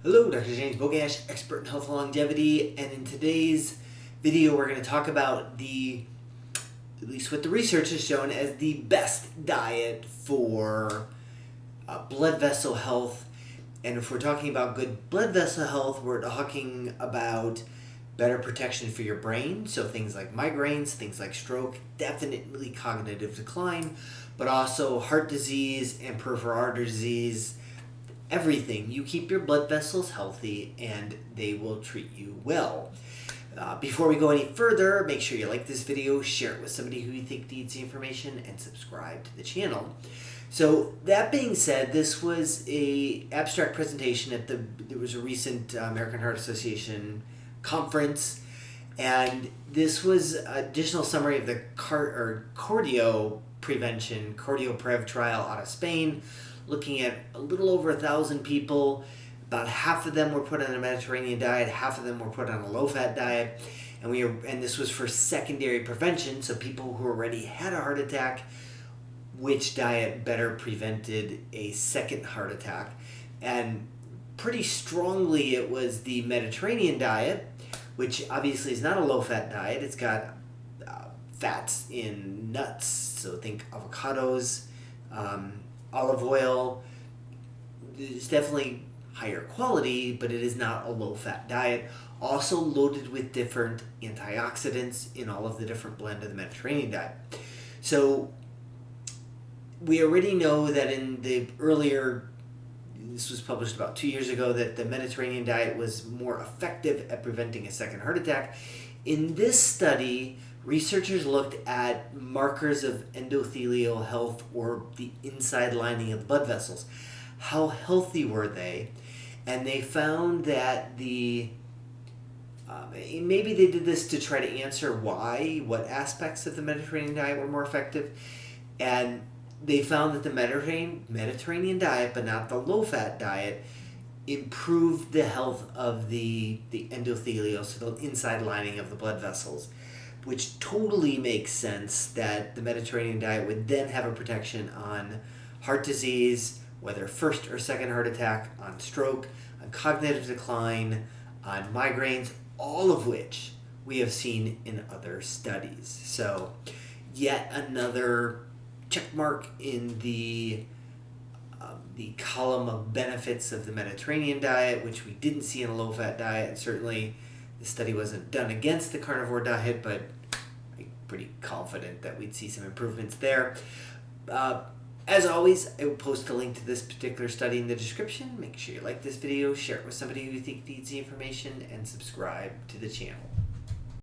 Hello, Dr. James Bogash, expert in health and longevity, and in today's video we're going to talk about at least what the research has shown as the best diet for blood vessel health. And if we're talking about good blood vessel health, we're talking about better protection for your brain, so things like migraines, things like stroke, definitely cognitive decline, but also heart disease and peripheral artery disease. Everything. You keep your blood vessels healthy and they will treat you well. Before we go any further, make sure you like this video, share it with somebody who you think needs the information, and subscribe to the channel. So that being said, this was a abstract presentation at there was a recent American Heart Association conference, and this was additional summary of the cardio prev trial out of Spain, looking at a little over 1,000 people. About half of them were put on a Mediterranean diet, half of them were put on a low-fat diet, and this was for secondary prevention, so people who already had a heart attack, which diet better prevented a second heart attack. And pretty strongly it was the Mediterranean diet, which obviously is not a low-fat diet. It's got fats in nuts, so think avocados, olive oil. It's definitely higher quality, but it is not a low-fat diet. Also loaded with different antioxidants in all of the different blend of the Mediterranean diet. So we already know that in the this was published about 2 years ago, that the Mediterranean diet was more effective at preventing a second heart attack. In this study, researchers looked at markers of endothelial health, or the inside lining of the blood vessels. How healthy were they? And they found that maybe they did this to try to answer what aspects of the Mediterranean diet were more effective. And they found that the Mediterranean diet, but not the low-fat diet, improved the health of the endothelial, so the inside lining of the blood vessels, which totally makes sense that the Mediterranean diet would then have a protection on heart disease, whether first or second heart attack, on stroke, on cognitive decline, on migraines, all of which we have seen in other studies. So yet another check mark in the column of benefits of the Mediterranean diet, which we didn't see in a low-fat diet. And certainly the study wasn't done against the carnivore diet, but I'm pretty confident that we'd see some improvements there. As always, I will post a link to this particular study in the description. Make sure you like this video, share it with somebody who you think needs the information, and subscribe to the channel.